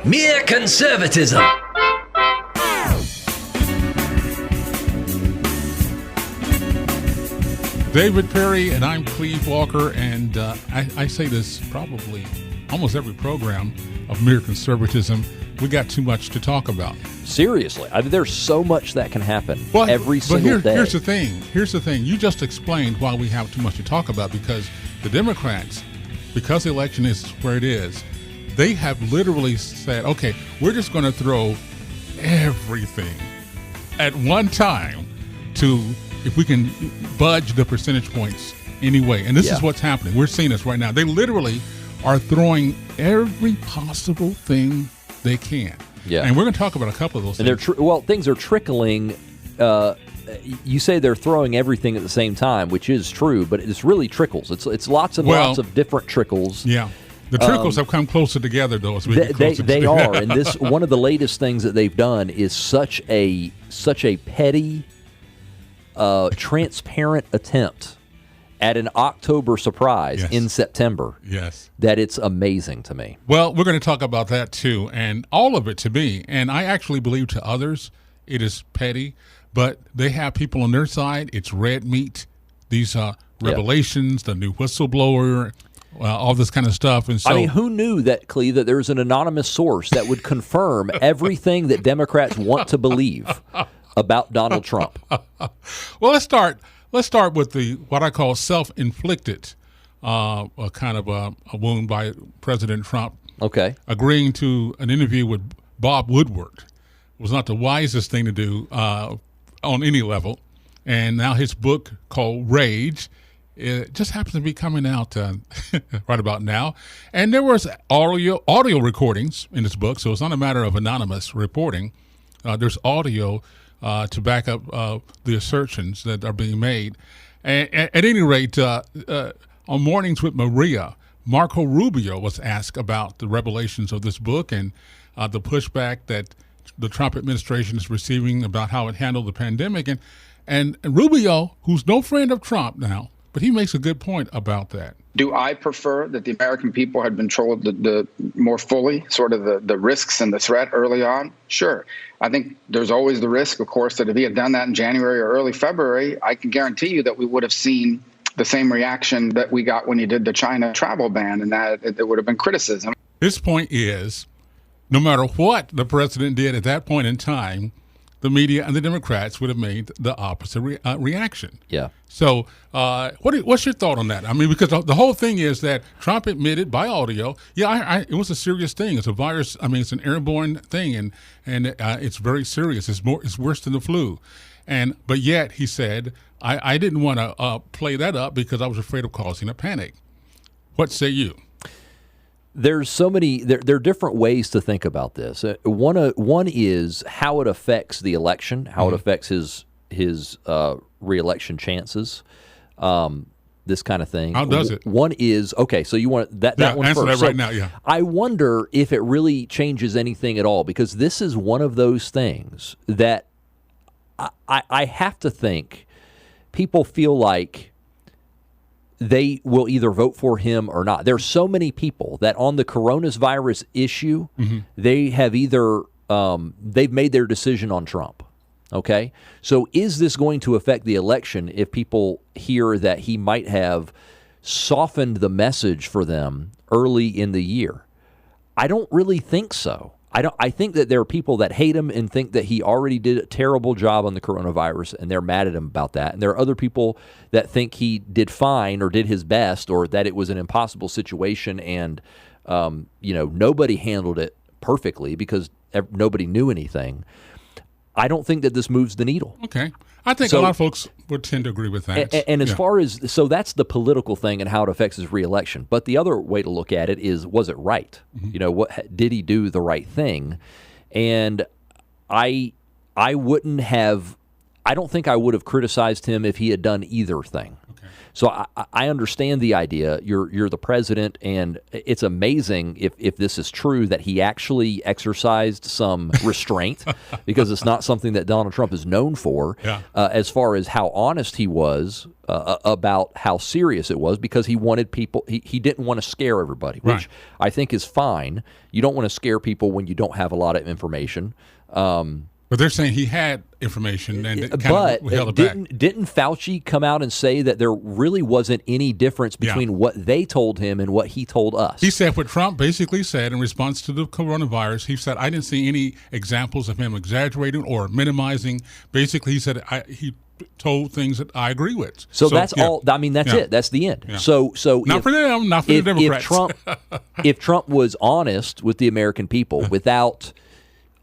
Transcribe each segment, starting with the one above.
Mere conservatism. David Perry, and I'm Cleve Walker, and I say this probably almost every program of mere conservatism. We got too much to talk about. Seriously, I mean, there's so much that can happen every single day. Here's the thing. You just explained why we have too much to talk about, because the Democrats, because the election is where it is, they have literally said, okay, we're just going to throw everything at one time to, if we can budge the percentage points anyway. And this is what's happening. We're seeing this right now. They literally are throwing every possible thing they can. Yeah. And we're going to talk about a couple of those things. And things are trickling. You say they're throwing everything at the same time, which is true, but it's really trickles. It's lots and lots of different trickles. Yeah. The trickles have come closer together, though. As we they are, and this one of the latest things that they've done is such a petty, transparent attempt at an October surprise in September. Yes. That it's amazing to me. Well, we're going to talk about that too, and all of it to me. And I actually believe to others it is petty, but they have people on their side. It's red meat. These revelations, the new whistleblower, all this kind of stuff. And so, I mean, who knew that, Cleve, that there's an anonymous source that would confirm everything that Democrats want to believe about Donald Trump? Well, let's start with what I call self-inflicted kind of a wound by President Trump. Okay. Agreeing to an interview with Bob Woodward was not the wisest thing to do on any level. And now his book called Rage, it just happens to be coming out right about now. And there was audio recordings in this book, so it's not a matter of anonymous reporting. There's audio to back up the assertions that are being made. And at any rate, on Mornings with Maria, Marco Rubio was asked about the revelations of this book and the pushback that the Trump administration is receiving about how it handled the pandemic. And Rubio, who's no friend of Trump now, but he makes a good point about that. Do I prefer that the American people had been told the more fully, sort of the risks and the threat early on? Sure. I think there's always the risk, of course, that if he had done that in January or early February, I can guarantee you that we would have seen the same reaction that we got when he did the China travel ban, and that it would have been criticism. His point is, no matter what the president did at that point in time, the media and the Democrats would have made the opposite reaction. Yeah. So what's your thought on that? I mean, because the whole thing is that Trump admitted by audio, it was a serious thing. It's a virus. I mean, it's an airborne thing, and it's very serious. It's worse than the flu. But yet he said, I didn't want to play that up because I was afraid of causing a panic. What say you? There's so many. There are different ways to think about this. One is how it affects the election, how it affects his re-election chances, this kind of thing. How does it? One is so you want that one answer first. That right now. Yeah. I wonder if it really changes anything at all, because this is one of those things that I have to think people feel like they will either vote for him or not. There's so many people that on the coronavirus issue, they have either they've made their decision on Trump. Okay, so is this going to affect the election if people hear that he might have softened the message for them early in the year? I don't really think so. I think that there are people that hate him and think that he already did a terrible job on the coronavirus, and they're mad at him about that. And there are other people that think he did fine or did his best, or that it was an impossible situation and nobody handled it perfectly because nobody knew anything. I don't think that this moves the needle. Okay. I think a lot of folks would tend to agree with that. And as far as, so that's the political thing and how it affects his reelection. But the other way to look at it is, was it right? What did he do the right thing? And I don't think I would have criticized him if he had done either thing. Okay. So I understand the idea. You're the president, and it's amazing if this is true that he actually exercised some restraint, because it's not something that Donald Trump is known for. As far as how honest he was about how serious it was, because he wanted people. He didn't want to scare everybody, which I think is fine. You don't want to scare people when you don't have a lot of information. But they're saying he had information and it but held it back. Didn't Fauci come out and say that there really wasn't any difference between what they told him and what he told us? He said what Trump basically said in response to the coronavirus. He said, I didn't see any examples of him exaggerating or minimizing. Basically, he said he told things that I agree with. So that's all. I mean, that's it. That's the end. So not for them, not for the Democrats. If Trump was honest with the American people without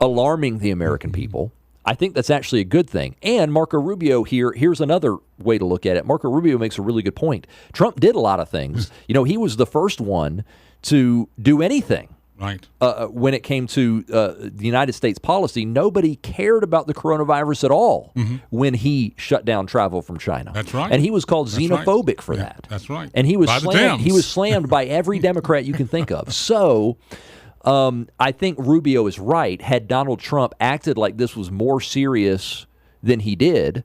alarming the American people, I think that's actually a good thing. And Marco Rubio here's another way to look at it. Marco Rubio makes a really good point. Trump did a lot of things. He was the first one to do anything. Right. When it came to the United States policy, nobody cared about the coronavirus at all when he shut down travel from China. That's right. And he was called xenophobic for that. That's right. And he was slammed by every Democrat you can think of. So I think Rubio is right. Had Donald Trump acted like this was more serious than he did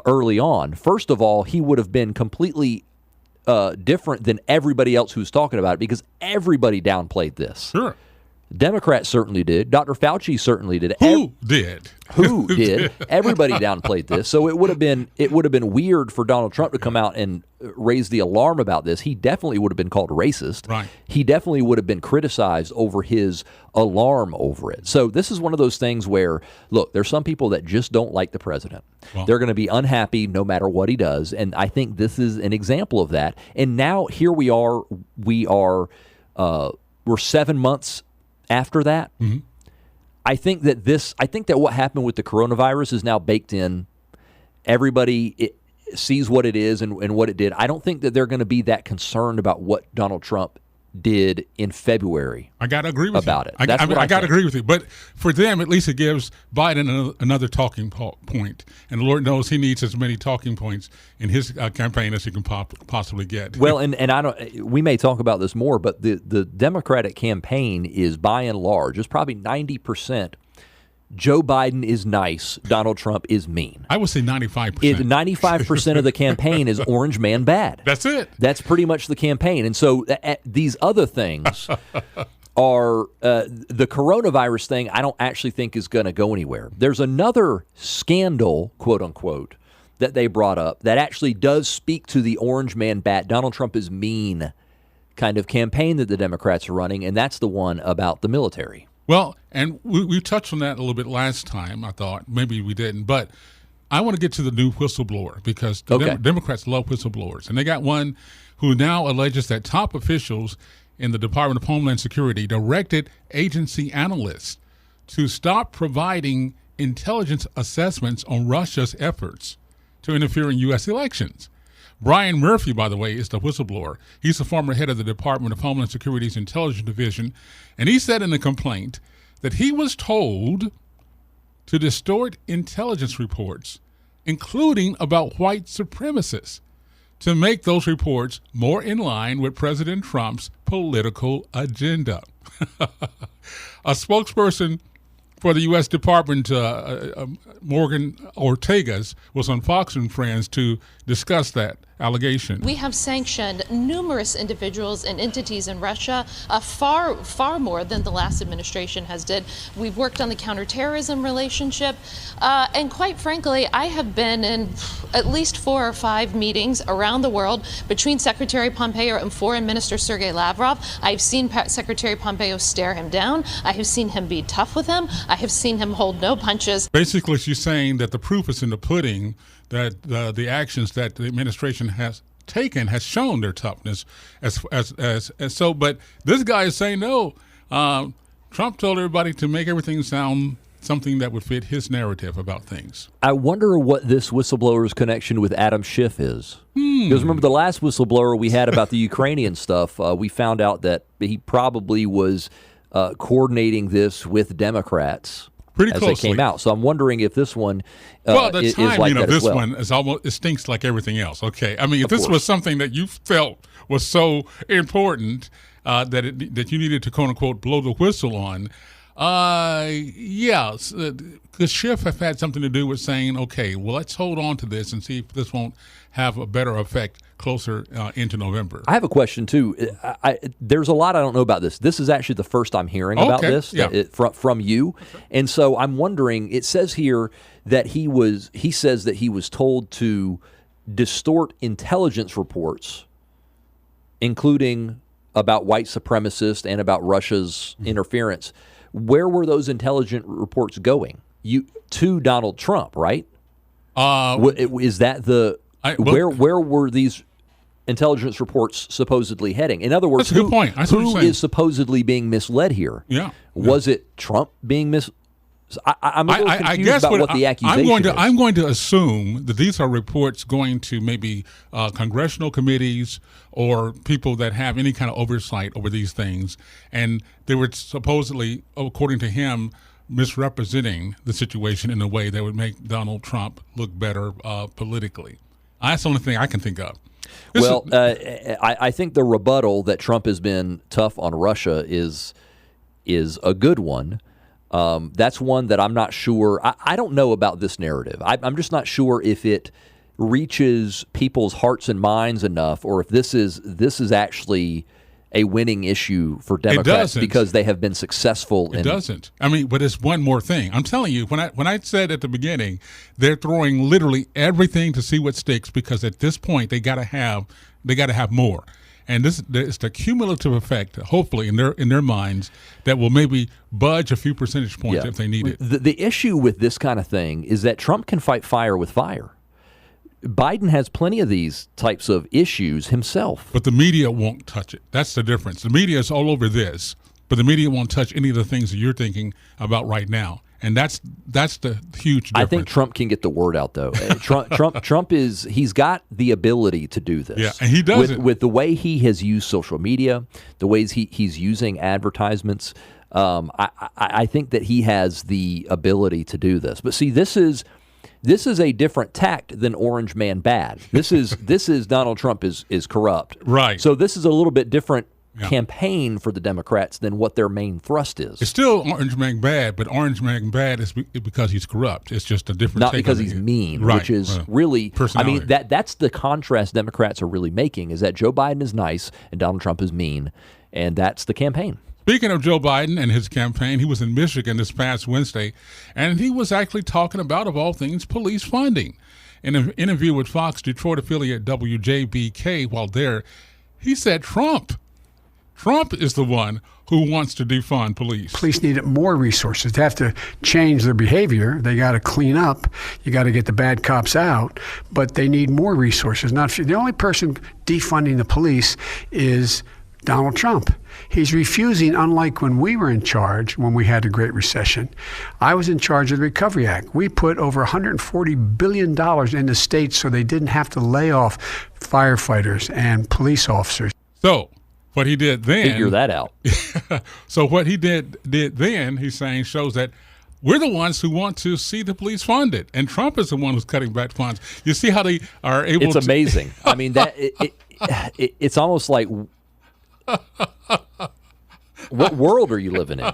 early on, first of all, he would have been completely different than everybody else who's talking about it, because everybody downplayed this. Sure. Democrats certainly did. Dr. Fauci certainly did. Who did? Who did? Everybody downplayed this. So it would have been weird for Donald Trump to come out and raise the alarm about this. He definitely would have been called racist. Right. He definitely would have been criticized over his alarm over it. So this is one of those things where, look, there's some people that just don't like the president. Well, they're going to be unhappy no matter what he does, and I think this is an example of that. And now here we are. We're 7 months after that. I think that what happened with the coronavirus is now baked in. Everybody sees what it is and what it did. I don't think that they're going to be that concerned about what Donald Trump did in February. I got to agree with about you. it. I got to agree with you. But for them, at least it gives Biden another talking point. And the Lord knows he needs as many talking points in his campaign as he can possibly get. Well, and I don't. We may talk about this more, but the Democratic campaign is by and large, it's probably 90%. Joe Biden is nice. Donald Trump is mean. I would say 95%. 95% of the campaign is orange man bad. That's it. That's pretty much the campaign. And so these other things are the coronavirus thing. I don't actually think is going to go anywhere. There's another scandal, quote unquote, that they brought up that actually does speak to the orange man bad. Donald Trump is mean kind of campaign that the Democrats are running, and that's the one about the military. Well, and we touched on that a little bit last time, I thought. Maybe we didn't. But I want to get to the new whistleblower, because the Democrats love whistleblowers. And they got one who now alleges that top officials in the Department of Homeland Security directed agency analysts to stop providing intelligence assessments on Russia's efforts to interfere in U.S. elections. Brian Murphy, by the way, is the whistleblower. He's the former head of the Department of Homeland Security's Intelligence Division, and he said in the complaint that he was told to distort intelligence reports, including about white supremacists, to make those reports more in line with President Trump's political agenda. A spokesperson for the U.S. Department, Morgan Ortegas, was on Fox and Friends to discuss that allegation. We have sanctioned numerous individuals and entities in Russia, far more than the last administration has did. We've worked on the counterterrorism relationship, and quite frankly, I have been in at least 4 or 5 meetings around the world between Secretary Pompeo and Foreign Minister Sergei Lavrov. I've seen Secretary Pompeo stare him down. I have seen him be tough with him. I have seen him hold no punches. Basically, she's saying that the proof is in the pudding, that the actions that the administration has taken has shown their toughness. So, but this guy is saying no. Trump told everybody to make everything sound something that would fit his narrative about things. I wonder what this whistleblower's connection with Adam Schiff is. Because remember the last whistleblower we had about the Ukrainian stuff, we found out that he probably was coordinating this with Democrats pretty as closely. they came out. So I'm wondering if this one Well, the is like timing that of this as well. one is almost, it stinks like everything else. Okay, I mean, if this course. was something that you felt was so important that you needed to quote unquote blow the whistle on, the Schiff have had something to do with saying, okay, well, let's hold on to this and see if this won't have a better effect closer into November. I have a question too. There's a lot I don't know about this. This is actually the first I'm hearing about this from you, and so I'm wondering. It says here that he says that he was told to distort intelligence reports, including about white supremacists and about Russia's interference. Where were those intelligence reports going? To Donald Trump, right? Is that where were these intelligence reports supposedly heading? In other words, that's a good point. Who is supposedly being misled here? Yeah. Was it Trump being misled? I'm a little confused about what the accusation is. I'm going to assume that these are reports going to maybe congressional committees or people that have any kind of oversight over these things, and they were supposedly, according to him, misrepresenting the situation in a way that would make Donald Trump look better politically. That's the only thing I can think of. I think the rebuttal that Trump has been tough on Russia is a good one. That's one that I'm not sure. I don't know about this narrative. I'm just not sure if it reaches people's hearts and minds enough, or if this is actually a winning issue for Democrats because they have been successful. It doesn't. I mean, but it's one more thing. I'm telling you, when I said at the beginning, they're throwing literally everything to see what sticks, because at this point they got to have more. And it's the cumulative effect, hopefully, in their minds, that will maybe budge a few percentage points if they need it. The issue with this kind of thing is that Trump can fight fire with fire. Biden has plenty of these types of issues himself. But the media won't touch it. That's the difference. The media is all over this, but the media won't touch any of the things that you're thinking about right now. And that's the huge difference. I think Trump can get the word out, though. Trump he's got the ability to do this. Yeah, and he does it. With the way he has used social media, the ways he's using advertisements. I think that he has the ability to do this. But see, this is a different tact than Orange Man Bad. This is Donald Trump is corrupt. Right. So this is a little bit different campaign for the Democrats than what their main thrust is. It's still Orange Man Bad, but Orange Man Bad is because he's corrupt. It's just a different not take because on he's it. mean, right, which is right. really, Personality. I mean, that's the contrast Democrats are really making, is that Joe Biden is nice and Donald Trump is mean, and that's the campaign. Speaking of Joe Biden and his campaign, he was in Michigan this past Wednesday, and he was actually talking about, of all things, police funding. In an interview with Fox Detroit affiliate WJBK while there, he said Trump is the one who wants to defund police. Police need more resources. They have to change their behavior. They got to clean up. You got to get the bad cops out. But they need more resources. The only person defunding the police is Donald Trump. He's refusing, unlike when we were in charge, when we had the Great Recession. I was in charge of the Recovery Act. We put over $140 billion in the states so they didn't have to lay off firefighters and police officers. So what he did then... Figure that out. So what he did then, he's saying, shows that we're the ones who want to see the police funded, and Trump is the one who's cutting back funds. You see how they are able to... It's amazing. I mean, it's almost like... What world are you living in?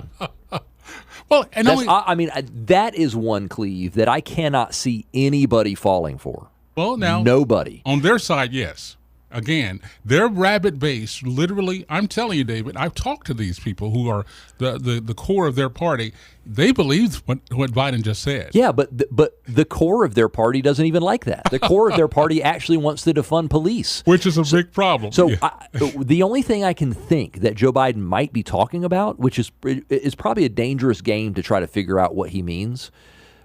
Well, and that is one, Cleve, that I cannot see anybody falling for. Well, now nobody on their side, yes. Again, their rabid base, literally, I'm telling you, David, I've talked to these people who are the core of their party. They believe what Biden just said. Yeah, but the core of their party doesn't even like that. The core of their party actually wants to defund police. Which is a big problem. So the only thing I can think that Joe Biden might be talking about, which is probably a dangerous game to try to figure out what he means,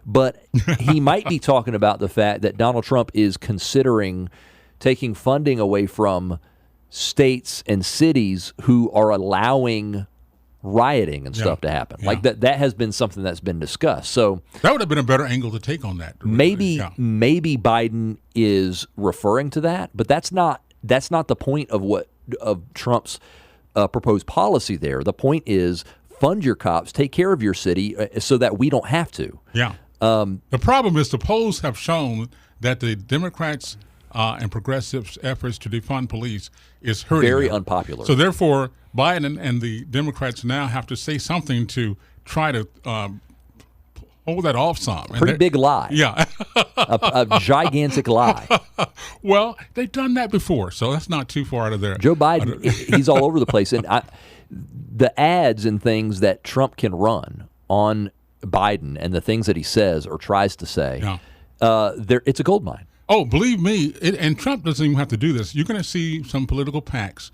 but he might be talking about the fact that Donald Trump is considering taking funding away from states and cities who are allowing rioting and stuff to happen. Like that has been something that's been discussed. So that would have been a better angle to take on that. Maybe Biden is referring to that, but that's not the point of Trump's proposed policy there. The point is fund your cops, take care of your city so that we don't have to. Yeah. The problem is the polls have shown that the Democrats and progressives' efforts to defund police is hurting Very them. unpopular. So therefore, Biden and the Democrats now have to say something to try to hold that off some. Pretty big lie. Yeah. a gigantic lie. Well, they've done that before, so that's not too far out of there. Joe Biden, he's all over the place. And the ads and things that Trump can run on Biden and the things that he says or tries to say, it's a gold mine. Oh, believe me, and Trump doesn't even have to do this. You're going to see some political PACs,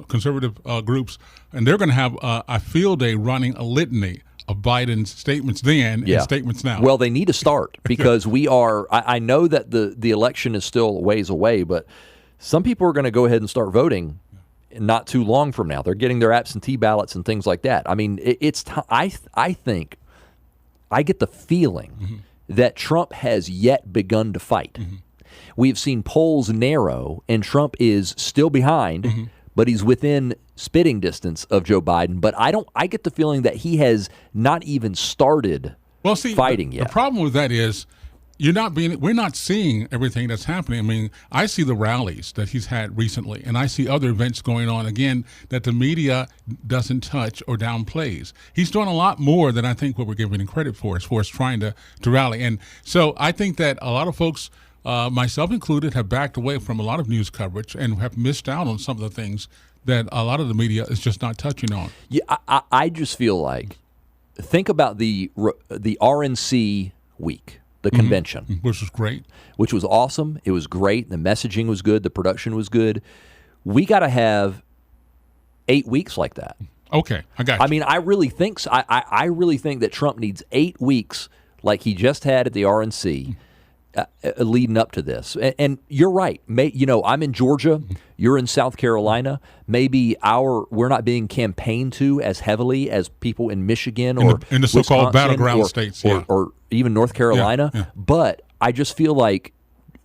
conservative groups, and they're going to have a field day running a litany of Biden's statements then and statements now. Well, they need to start because we are. I know that the election is still a ways away, but some people are going to go ahead and start voting not too long from now. They're getting their absentee ballots and things like that. I mean, I think I get the feeling that Trump has yet begun to fight. We've seen polls narrow, and Trump is still behind, but he's within spitting distance of Joe Biden. But I get the feeling that he has not even started fighting yet. The problem with that is we're not seeing everything that's happening. I mean, I see the rallies that he's had recently, and I see other events going on again that the media doesn't touch or downplays. He's doing a lot more than I think what we're giving him credit for as far as trying to rally. And so I think that a lot of folks, myself included, have backed away from a lot of news coverage and have missed out on some of the things that a lot of the media is just not touching on. Yeah, I just feel like, think about the RNC week. The convention. Which was great. Which was awesome. It was great. The messaging was good. The production was good. We got to have 8 weeks like that. Okay, I got you. I mean, I really think so. I really think that Trump needs 8 weeks like he just had at the RNC leading up to this. And you're right. I'm in Georgia. You're in South Carolina. Maybe we're not being campaigned to as heavily as people in Michigan or in the so-called Wisconsin battleground states, or even North Carolina. Yeah. But I just feel like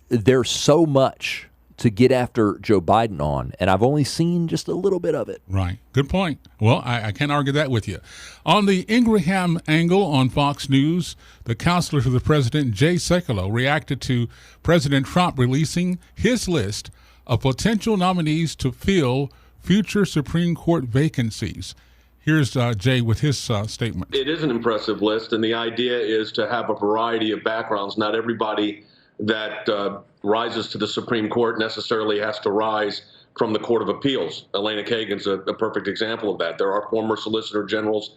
there's so much to get after Joe Biden on, and I've only seen just a little bit of it. Right. Good point. Well, I can't argue that with you. On the Ingraham angle on Fox News, the counselor to the president, Jay Sekulow, reacted to President Trump releasing his list of potential nominees to fill future Supreme Court vacancies. Here's Jay with his statement. It is an impressive list, and the idea is to have a variety of backgrounds. Not everybody that rises to the Supreme Court necessarily has to rise from the Court of Appeals. Elena Kagan's a perfect example of that. There are former Solicitor Generals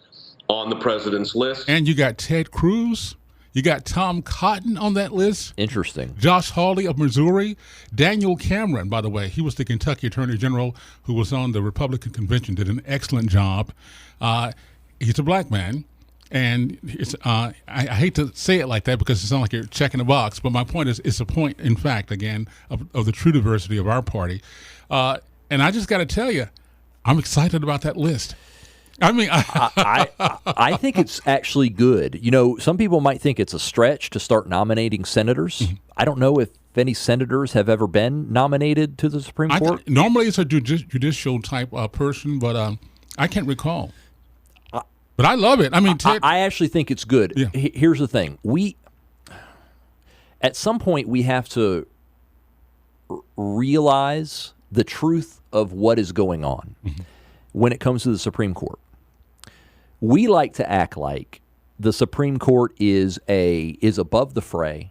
on the president's list. And you got Ted Cruz. You got Tom Cotton on that list. Interesting. Josh Hawley of Missouri. Daniel Cameron, by the way, he was the Kentucky Attorney General who was on the Republican convention, did an excellent job. He's a black man. And it's I hate to say it like that because it sounds like you're checking a box, but my point is it's a point, in fact, again, of the true diversity of our party. And I just got to tell you, I'm excited about that list. I mean, I think it's actually good. Some people might think it's a stretch to start nominating senators. I don't know if any senators have ever been nominated to the Supreme Court. Normally it's a judicial type person, but I can't recall. But I love it. I mean, Ted, I actually think it's good. Yeah. Here's the thing. At some point, we have to realize the truth of what is going on when it comes to the Supreme Court. We like to act like the Supreme Court is above the fray,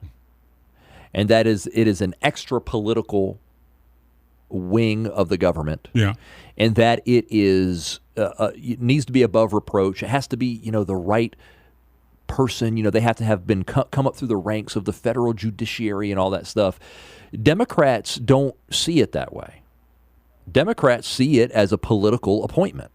and that it is an extra political wing of the government. Yeah. And that it needs to be above reproach. It has to be, the right person. They have to have come up through the ranks of the federal judiciary and all that stuff. Democrats don't see it that way. Democrats see it as a political appointment.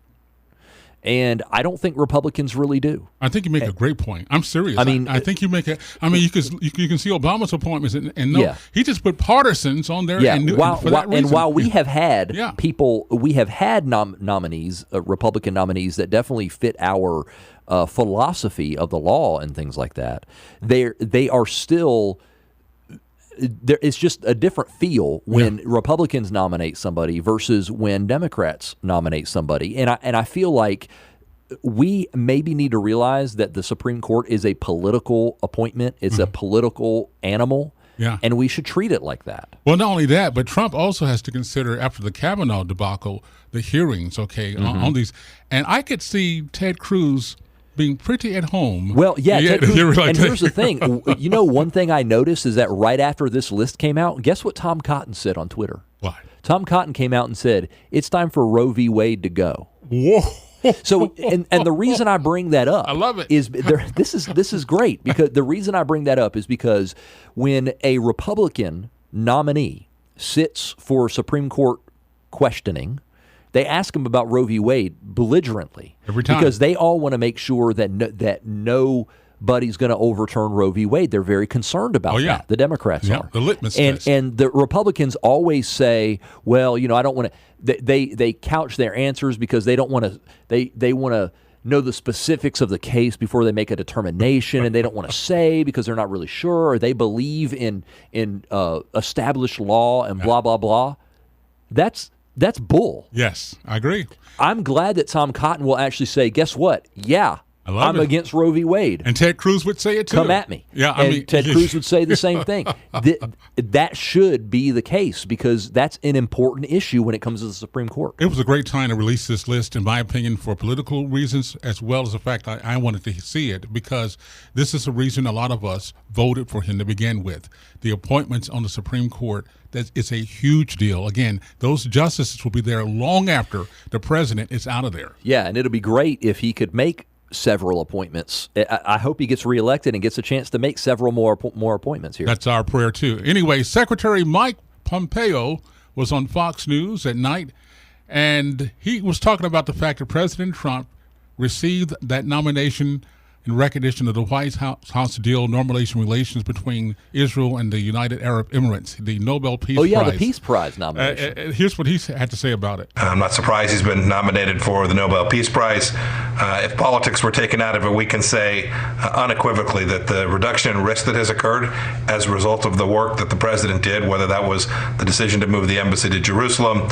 And I don't think Republicans really do. I think you make a great point. I'm serious. I mean, I think you make a. I mean, you can see Obama's appointments, and no, he just put partisans on there. Yeah, and for that reason. And while we have had nominees, Republican nominees that definitely fit our philosophy of the law and things like that, they are still. It's just a different feel when Republicans nominate somebody versus when Democrats nominate somebody, and I feel like we maybe need to realize that the Supreme Court is a political appointment. It's a political animal. Yeah. And we should treat it like that. Well, not only that, but Trump also has to consider, after the Kavanaugh debacle, the hearings, on these. And I could see Ted Cruz being pretty at home. Well, yeah. Ted Cruz, like and here's the thing. One thing I noticed is that right after this list came out, guess what Tom Cotton said on Twitter? What? Tom Cotton came out and said, it's time for Roe v. Wade to go. Whoa. So, and the reason I bring that up, I love it, is this is great, because the reason I bring that up is because when a Republican nominee sits for Supreme Court questioning, they ask him about Roe v. Wade belligerently every time, because they all want to make sure that nobody's going to overturn Roe v. Wade. They're very concerned about that. The Democrats are. The litmus test. And the Republicans always say, well, I don't want to. They couch their answers because they don't want to. They want to know the specifics of the case before they make a determination, and they don't want to say because they're not really sure, or they believe in established law and blah blah blah. That's bull. Yes, I agree. I'm glad that Tom Cotton will actually say, guess what? Yeah. I'm against Roe v. Wade. And Ted Cruz would say it too. Come at me. Yeah, Ted Cruz would say the same thing. That should be the case because that's an important issue when it comes to the Supreme Court. It was a great time to release this list, in my opinion, for political reasons, as well as the fact I wanted to see it, because this is the reason a lot of us voted for him to begin with. The appointments on the Supreme Court, it's a huge deal. Again, those justices will be there long after the president is out of there. Yeah, and it'll be great if he could make several appointments. I hope he gets reelected and gets a chance to make several more appointments here. That's our prayer, too. Anyway, Secretary Mike Pompeo was on Fox News at night, and he was talking about the fact that President Trump received that nomination in recognition of the White House deal normalization relations between Israel and the United Arab Emirates, the Nobel Peace Prize. Oh, yeah, the Peace Prize nomination. Here's what he had to say about it. I'm not surprised he's been nominated for the Nobel Peace Prize. If politics were taken out of it, we can say unequivocally that the reduction in risk that has occurred as a result of the work that the president did, whether that was the decision to move the embassy to Jerusalem,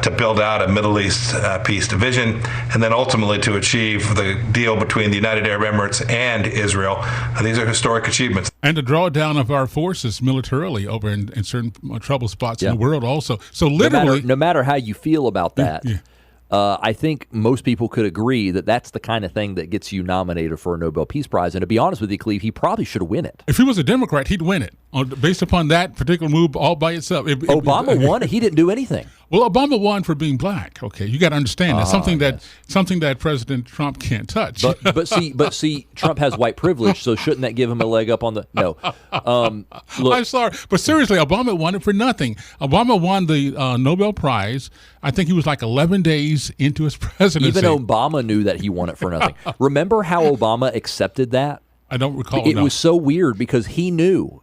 to build out a Middle East peace division, and then ultimately to achieve the deal between the United Arab Emirates and Israel. These are historic achievements. And the drawdown of our forces militarily over in certain trouble spots in the world also. So literally... No matter how you feel about that, I think most people could agree that that's the kind of thing that gets you nominated for a Nobel Peace Prize. And to be honest with you, Cleve, he probably should win it. If he was a Democrat, he'd win it based upon that particular move all by itself. Obama won it. He didn't do anything. Well, Obama won for being black. Okay, you got to understand that's something that President Trump can't touch. But see, Trump has white privilege, so shouldn't that give him a leg up on the? No. Look, I'm sorry, but seriously, Obama won it for nothing. Obama won the Nobel Prize. I think he was like 11 days into his presidency. Even Obama knew that he won it for nothing. Remember how Obama accepted that? I don't recall. It was so weird because he knew.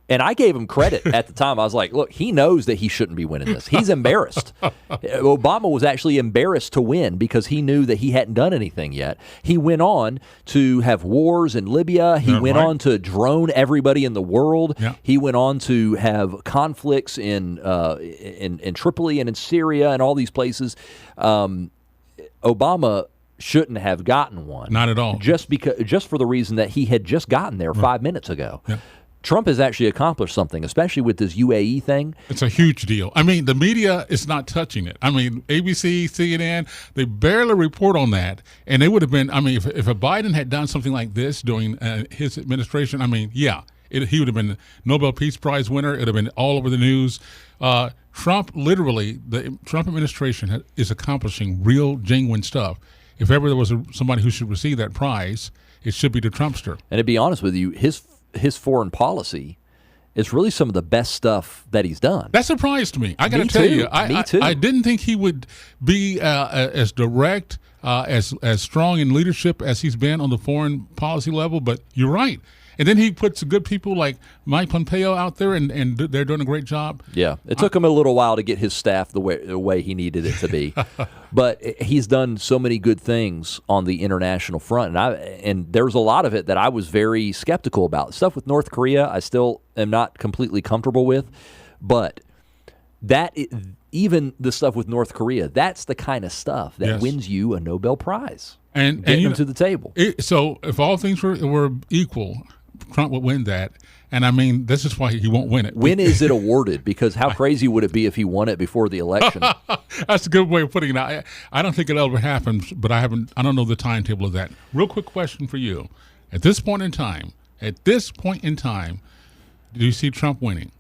And I gave him credit at the time. I was like, look, he knows that he shouldn't be winning this. He's embarrassed. Obama was actually embarrassed to win because he knew that he hadn't done anything yet. He went on to have wars in Libya. He went on to drone everybody in the world. Yeah. He went on to have conflicts in Tripoli and in Syria and all these places. Obama shouldn't have gotten one. Not at all. Just for the reason that he had just gotten there 5 minutes ago. Yeah. Trump has actually accomplished something, especially with this UAE thing. It's a huge deal. I mean, the media is not touching it. I mean, ABC, CNN, they barely report on that. And they would have been, I mean, if a Biden had done something like this during his administration, I mean, he would have been Nobel Peace Prize winner. It would have been all over the news. Trump, literally, the Trump administration is accomplishing real, genuine stuff. If ever there was somebody who should receive that prize, it should be the Trumpster. And to be honest with you, his foreign policy is really some of the best stuff that he's done. That surprised me. I got to tell you, I didn't think he would be as direct, as strong in leadership as he's been on the foreign policy level. But you're right. And then he puts good people like Mike Pompeo out there, and they're doing a great job. Yeah, it took him a little while to get his staff the way he needed it to be, but he's done so many good things on the international front, and there's a lot of it that I was very skeptical about. Stuff with North Korea, I still am not completely comfortable with, but even the stuff with North Korea, that's the kind of stuff that Yes. wins you a Nobel Prize. And Getting you them to the table. So if all things were equal, Trump would win that. And I mean, this is why he won't win it. When is it awarded? Because how crazy would it be if he won it before the election? That's a good way of putting it. I don't think it'll ever happen, but I don't know the timetable of that. Real quick question for you. At this point in time, do you see Trump winning?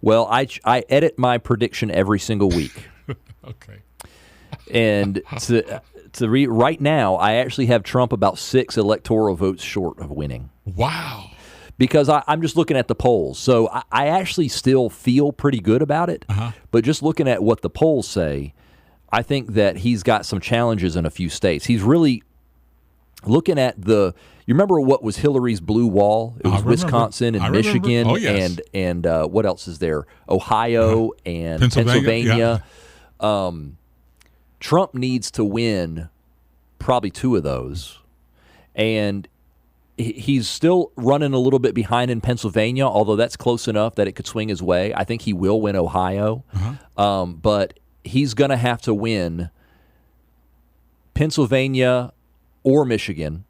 Well, I edit my prediction every single week. Okay. And right now, I actually have Trump about 6 electoral votes short of winning. Wow. Because I'm just looking at the polls. So I actually still feel pretty good about it. But just looking at what the polls say, I think that he's got some challenges in a few states. He's really looking at you remember what was Hillary's blue wall? It was Wisconsin and Michigan. Oh, yes. and what else is there? Ohio and Pennsylvania. Yeah. Trump needs to win probably 2 of those. And he's still running a little bit behind in Pennsylvania, although that's close enough that it could swing his way. I think he will win Ohio. But he's going to have to win Pennsylvania or Michigan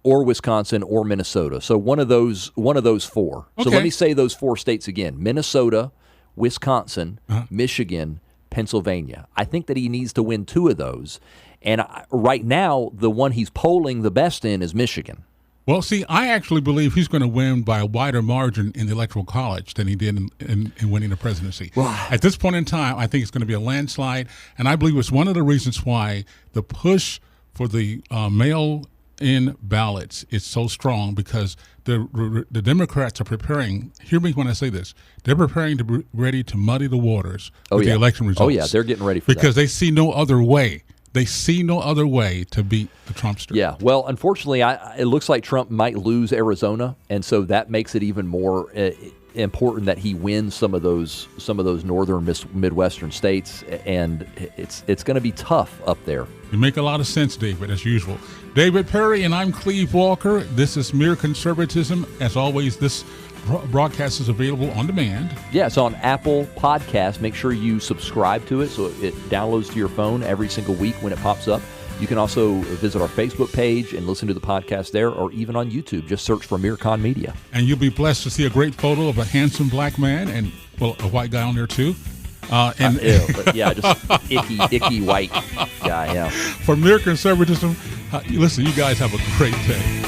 or Wisconsin or Minnesota. So one of those 4. Okay. So let me say those 4 states again: Minnesota, Wisconsin, Michigan, Pennsylvania. I think that he needs to win 2 of those. And right now, the one he's polling the best in is Michigan. Well, see, I actually believe he's going to win by a wider margin in the Electoral College than he did in winning the presidency. At this point in time, I think it's going to be a landslide, and I believe it's one of the reasons why the push for the mail-in ballots is so strong, because the Democrats are preparing, hear me when I say this, they're preparing to be ready to muddy the waters with the election results. Oh, yeah, they're getting ready for that. Because they see no other way. They see no other way to beat the Trumpster. Yeah, well, unfortunately, it looks like Trump might lose Arizona, and so that makes it even more important that he wins some of those northern Midwestern states, and it's going to be tough up there. You make a lot of sense, David, as usual. David Perry, and I'm Cleve Walker. This is Mere Conservatism. As always, this broadcast is available on demand. Yeah, it's on Apple Podcasts. Make sure you subscribe to it so it downloads to your phone every single week when it pops up. You can also visit our Facebook page and listen to the podcast there, or even on YouTube. Just search for Mircon Media. And you'll be blessed to see a great photo of a handsome black man and, well, a white guy on there too. Just icky white guy, yeah. For Mere Conservatism, listen, you guys have a great day.